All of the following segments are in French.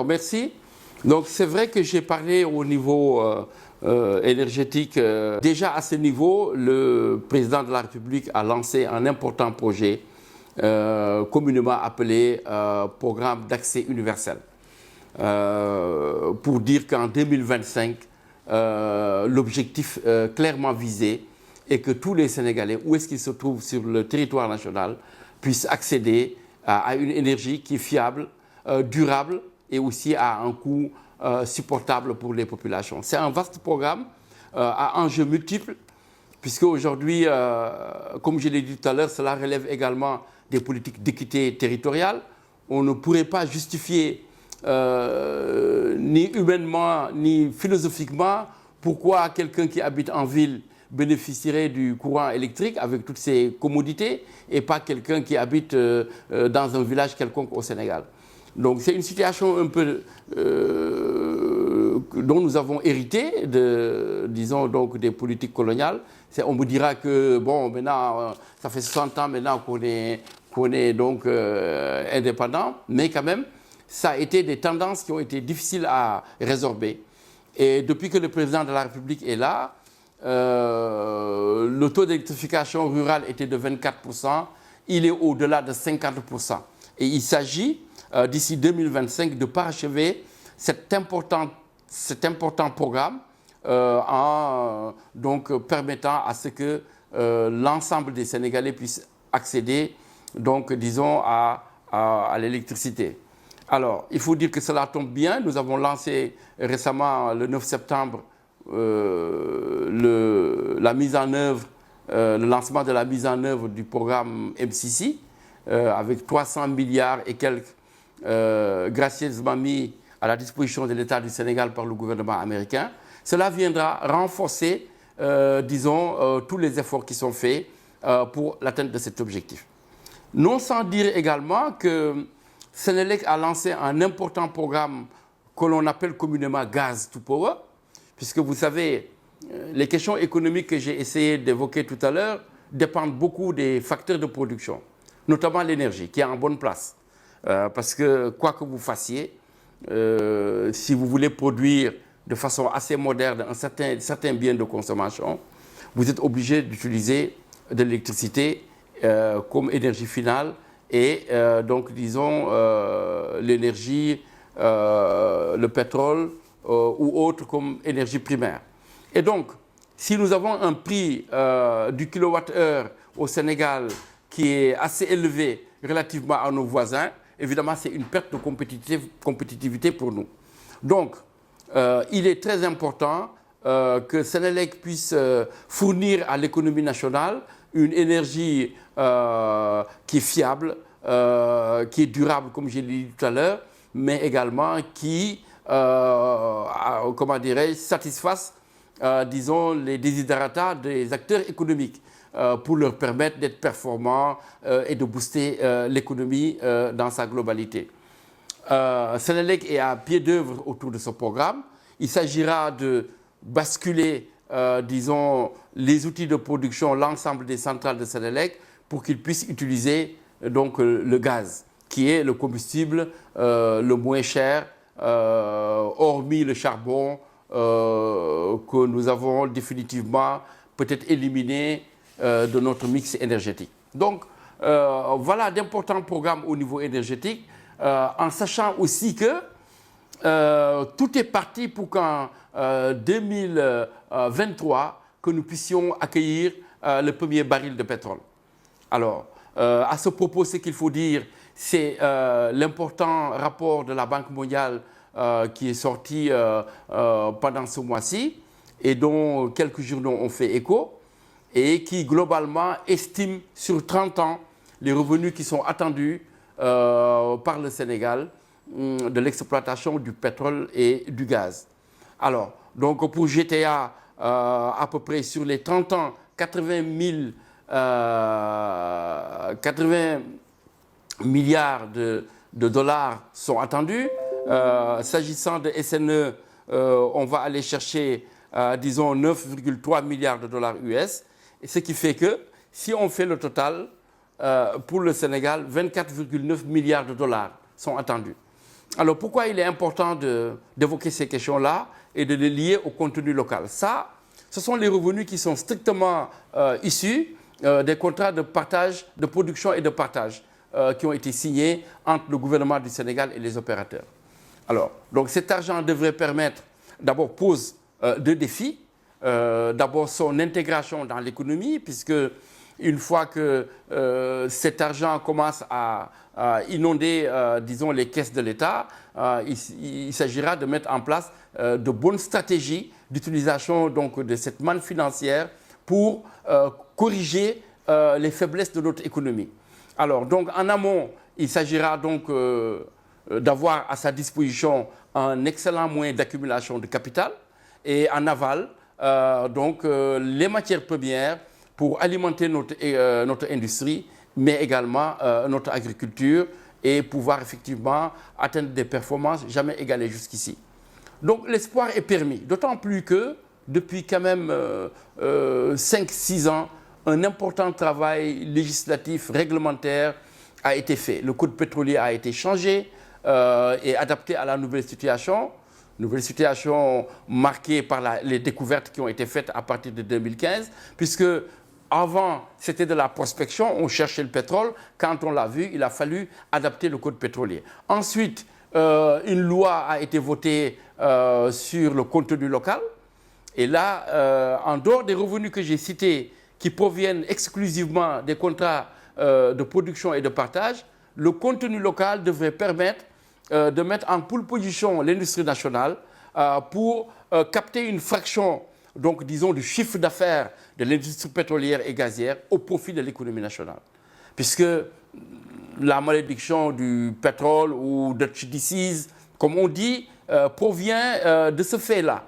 merci. Donc c'est vrai que j'ai parlé au niveau énergétique. Déjà à ce niveau, le président de la République a lancé un important projet communément appelé Programme d'accès universel. Pour dire qu'en 2025, l'objectif clairement visé est que tous les Sénégalais, où est-ce qu'ils se trouvent sur le territoire national, puissent accéder à une énergie qui est fiable, durable et aussi à un coût supportable pour les populations. C'est un vaste programme à enjeux multiples, puisque aujourd'hui, comme je l'ai dit tout à l'heure, cela relève également des politiques d'équité territoriale. On ne pourrait pas justifier ni humainement, ni philosophiquement, pourquoi quelqu'un qui habite en ville bénéficierait du courant électrique avec toutes ses commodités et pas quelqu'un qui habite dans un village quelconque au Sénégal. Donc c'est une situation un peu dont nous avons hérité disons donc des politiques coloniales. On me dira que bon maintenant ça fait 60 ans maintenant qu'on est donc indépendant, mais quand même ça a été des tendances qui ont été difficiles à résorber. Et depuis que le président de la République est là, le taux d'électrification rurale était de 24%, il est au-delà de 50%. Et il s'agit d'ici 2025 de parachever cet important programme en donc permettant à ce que l'ensemble des Sénégalais puissent accéder donc disons à l'électricité. Alors, il faut dire que cela tombe bien. Nous avons lancé récemment, le 9 septembre, le lancement de la mise en œuvre du programme MCC, avec 300 milliards et quelques gracieusement mis à la disposition de l'État du Sénégal par le gouvernement américain. Cela viendra renforcer, disons, tous les efforts qui sont faits pour l'atteinte de cet objectif. Non sans dire également que Sénélec a lancé un important programme que l'on appelle communément Gaz to Power, puisque vous savez, les questions économiques que j'ai essayé d'évoquer tout à l'heure dépendent beaucoup des facteurs de production, notamment l'énergie, qui est en bonne place. Parce que quoi que vous fassiez, si vous voulez produire de façon assez moderne certains biens de consommation, vous êtes obligé d'utiliser de l'électricité comme énergie finale et donc disons l'énergie, le pétrole ou autre comme énergie primaire. Et donc, si nous avons un prix du kilowattheure au Sénégal qui est assez élevé relativement à nos voisins, évidemment c'est une perte de compétitivité pour nous. Donc, il est très important que Sénélec puisse fournir à l'économie nationale une énergie qui est fiable, qui est durable, comme je l'ai dit tout à l'heure, mais également qui, comment dirais-je, satisfasse, disons, les desiderata des acteurs économiques pour leur permettre d'être performants et de booster l'économie dans sa globalité. Sénélec est à pied d'œuvre autour de ce programme. Il s'agira de basculer, disons, les outils de production, l'ensemble des centrales de Sénélec, pour qu'ils puissent utiliser donc, le gaz, qui est le combustible le moins cher, hormis le charbon que nous avons définitivement peut-être éliminé de notre mix énergétique. Donc, voilà d'importants programmes au niveau énergétique, en sachant aussi que tout est parti pour qu'en 2023, que nous puissions accueillir le premier baril de pétrole. Alors, à ce propos, ce qu'il faut dire, c'est l'important rapport de la Banque mondiale qui est sorti pendant ce mois-ci et dont quelques journaux ont fait écho et qui globalement estime sur 30 ans les revenus qui sont attendus par le Sénégal de l'exploitation du pétrole et du gaz. Alors, donc pour GTA, à peu près sur les 30 ans, 80 milliards de dollars sont attendus. S'agissant de SNE, on va aller chercher, disons, 9,3 milliards de dollars US. Et ce qui fait que, si on fait le total, pour le Sénégal, 24,9 milliards de dollars sont attendus. Alors pourquoi il est important d'évoquer ces questions-là et de les lier au contenu local? Ça, ce sont les revenus qui sont strictement issus des contrats de partage, de production et de partage qui ont été signés entre le gouvernement du Sénégal et les opérateurs. Alors, donc cet argent devrait permettre, d'abord pose deux défis. D'abord son intégration dans l'économie, puisque une fois que cet argent commence à inonder, disons, les caisses de l'État, il s'agira de mettre en place de bonnes stratégies d'utilisation donc de cette manne financière pour corriger les faiblesses de notre économie. Alors, donc, en amont, il s'agira donc d'avoir à sa disposition un excellent moyen d'accumulation de capital, et en aval, les matières premières pour alimenter notre industrie, mais également notre agriculture et pouvoir effectivement atteindre des performances jamais égalées jusqu'ici. Donc l'espoir est permis, d'autant plus que depuis quand même 5-6 ans, un important travail législatif, réglementaire a été fait. Le code pétrolier a été changé et adapté à la nouvelle situation marquée par les découvertes qui ont été faites à partir de 2015, puisque avant, c'était de la prospection, on cherchait le pétrole. Quand on l'a vu, il a fallu adapter le code pétrolier. Ensuite, une loi a été votée sur le contenu local. Et là, en dehors des revenus que j'ai cités, qui proviennent exclusivement des contrats de production et de partage, le contenu local devrait permettre de mettre en pole position l'industrie nationale pour capter une fraction, donc disons, du chiffre d'affaires de l'industrie pétrolière et gazière au profit de l'économie nationale. Puisque la malédiction du pétrole ou de disease, comme on dit, provient de ce fait-là,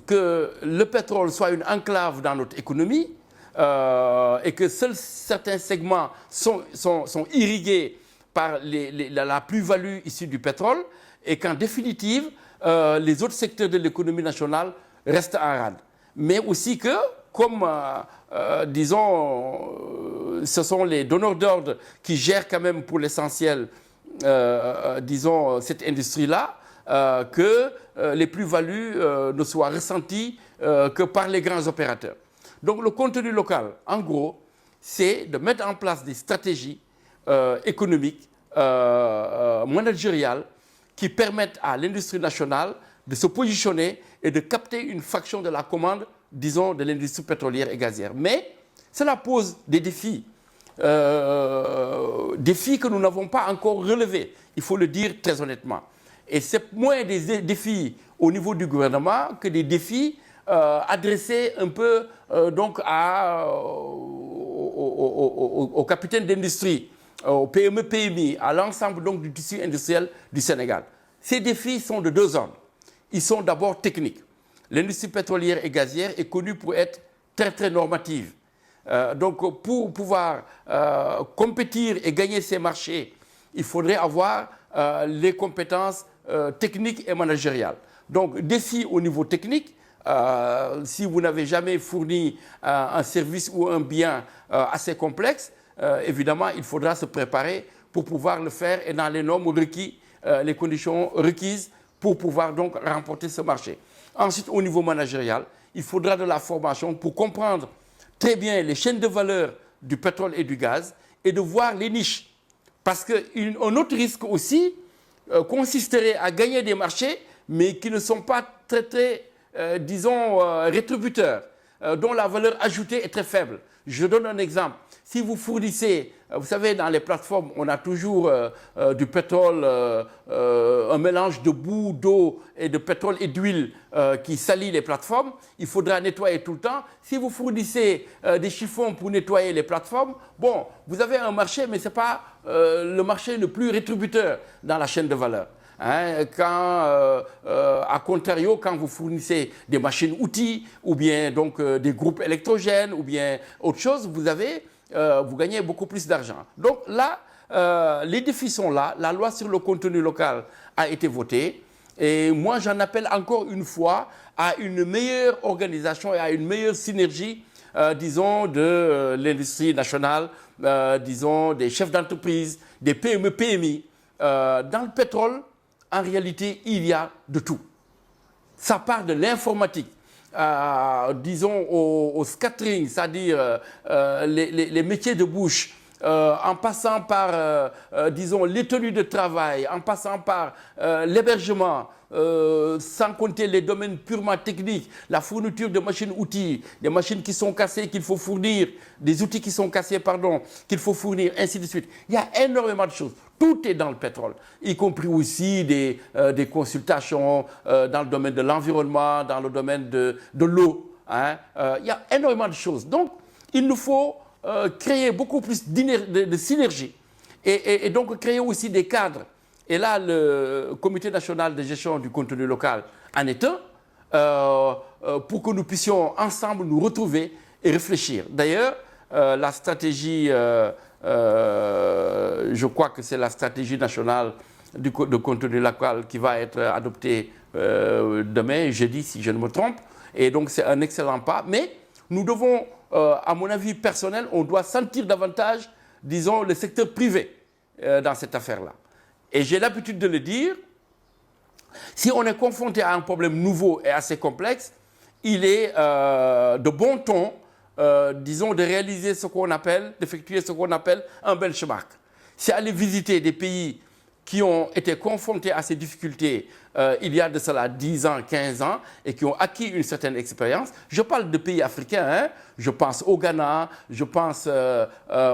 que le pétrole soit une enclave dans notre économie et que seuls certains segments sont irrigués par la plus-value issue du pétrole et qu'en définitive, les autres secteurs de l'économie nationale restent en rade. Mais aussi que, comme, disons, ce sont les donneurs d'ordre qui gèrent quand même pour l'essentiel, disons, cette industrie-là, que les plus-values ne soient ressenties que par les grands opérateurs. Donc le contenu local, en gros, c'est de mettre en place des stratégies économiques, managériales, qui permettent à l'industrie nationale de se positionner et de capter une fraction de la commande, disons, de l'industrie pétrolière et gazière. Mais cela pose des défis, défis que nous n'avons pas encore relevés, il faut le dire très honnêtement. Et c'est moins des défis au niveau du gouvernement que des défis adressés un peu donc aux capitaines d'industrie, aux PME, PMI, à l'ensemble donc du tissu industriel du Sénégal. Ces défis sont de deux ordres. Ils sont d'abord techniques. L'industrie pétrolière et gazière est connue pour être très très normative. Donc pour pouvoir compétir et gagner ces marchés, il faudrait avoir les compétences techniques et managériales. Donc défi au niveau technique, si vous n'avez jamais fourni un service ou un bien assez complexe, évidemment, il faudra se préparer pour pouvoir le faire et dans les normes requises, les conditions requises pour pouvoir donc remporter ce marché. Ensuite, au niveau managérial, il faudra de la formation pour comprendre très bien les chaînes de valeur du pétrole et du gaz et de voir les niches. Parce qu'un autre risque aussi consisterait à gagner des marchés, mais qui ne sont pas très disons, rétributeurs, dont la valeur ajoutée est très faible. Je donne un exemple. Si vous fournissez, vous savez, dans les plateformes, on a toujours du pétrole, un mélange de boue, d'eau et de pétrole et d'huile qui salit les plateformes. Il faudra nettoyer tout le temps. Si vous fournissez des chiffons pour nettoyer les plateformes, bon, vous avez un marché, mais ce n'est pas le marché le plus rétributeur dans la chaîne de valeur. Hein, à contrario, quand vous fournissez des machines-outils ou bien donc, des groupes électrogènes ou bien autre chose, vous gagnez beaucoup plus d'argent. Donc là, les défis sont là. La loi sur le contenu local a été votée. Et moi, j'en appelle encore une fois à une meilleure organisation et à une meilleure synergie, disons, de l'industrie nationale, disons, des chefs d'entreprise, des PME, PMI. Dans le pétrole, en réalité, il y a de tout. Ça part de l'informatique, disons au scattering, c'est-à-dire les métiers de bouche, en passant par, disons, les tenues de travail, en passant par l'hébergement, sans compter les domaines purement techniques, la fourniture de machines-outils, des machines qui sont cassées qu'il faut fournir, des outils qui sont cassés, pardon, qu'il faut fournir, ainsi de suite. Il y a énormément de choses. Tout est dans le pétrole, y compris aussi des consultations dans le domaine de l'environnement, dans le domaine de l'eau. Hein. Il y a énormément de choses. Donc, il nous faut créer beaucoup plus de synergie et donc créer aussi des cadres. Et là, le Comité national de gestion du contenu local en est un, pour que nous puissions ensemble nous retrouver et réfléchir. D'ailleurs, la stratégie, je crois que c'est la stratégie nationale de contenu local qui va être adoptée demain, jeudi, si je ne me trompe. Et donc, c'est un excellent pas. Mais nous devons, à mon avis personnel, on doit sentir davantage, disons, le secteur privé dans cette affaire-là. Et j'ai l'habitude de le dire, si on est confronté à un problème nouveau et assez complexe, il est de bon ton, disons, de réaliser ce qu'on appelle, d'effectuer ce qu'on appelle un benchmark. C'est aller visiter des pays qui ont été confrontés à ces difficultés il y a de cela 10 ans, 15 ans, et qui ont acquis une certaine expérience. Je parle de pays africains, hein. Je pense au Ghana, je pense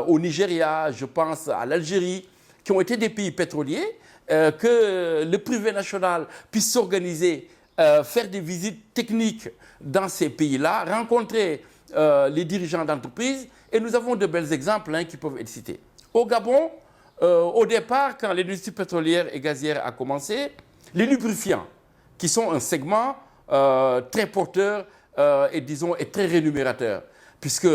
au Nigeria, je pense à l'Algérie, qui ont été des pays pétroliers, que le privé national puisse s'organiser, faire des visites techniques dans ces pays-là, rencontrer les dirigeants d'entreprises, et nous avons de bels exemples qui peuvent être cités. Au Gabon, au départ, quand l'industrie pétrolière et gazière a commencé, les lubrifiants, qui sont un segment très porteur et disons est très rémunérateur, puisque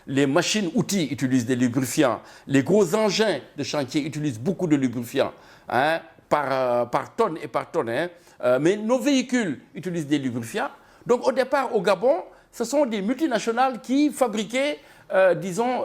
les machines-outils utilisent des lubrifiants, les gros engins de chantier utilisent beaucoup de lubrifiants, hein, par tonne et par tonne, hein, mais nos véhicules utilisent des lubrifiants. Donc au départ, au Gabon, ce sont des multinationales qui fabriquaient, disons,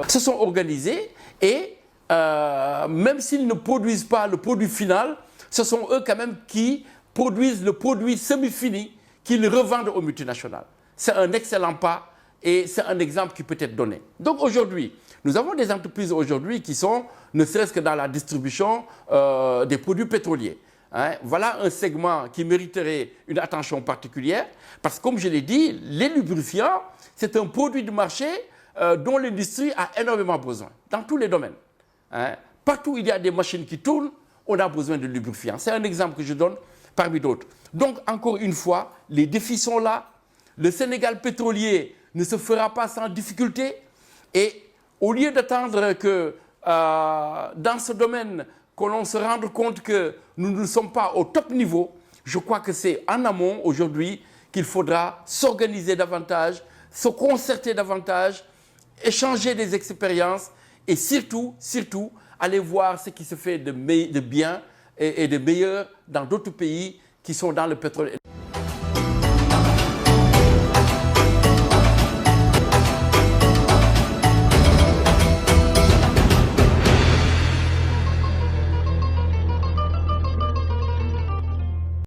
se sont organisées et même s'ils ne produisent pas le produit final, ce sont eux quand même qui produisent le produit semi-fini qu'ils revendent aux multinationales. C'est un excellent pas et c'est un exemple qui peut être donné. Donc aujourd'hui, nous avons des entreprises aujourd'hui qui sont, ne serait-ce que dans la distribution des produits pétroliers. Hein. Voilà un segment qui mériterait une attention particulière parce que comme je l'ai dit, les lubrifiants, c'est un produit de marché dont l'industrie a énormément besoin, dans tous les domaines. Hein. Partout où il y a des machines qui tournent, on a besoin de lubrifiants. C'est un exemple que je donne parmi d'autres. Donc, encore une fois, les défis sont là. Le Sénégal pétrolier ne se fera pas sans difficulté. Et au lieu d'attendre que dans ce domaine, que l'on se rende compte que nous ne sommes pas au top niveau, je crois que c'est en amont aujourd'hui qu'il faudra s'organiser davantage, se concerter davantage, échanger des expériences et surtout, aller voir ce qui se fait de bien et de meilleur dans d'autres pays qui sont dans le pétrole.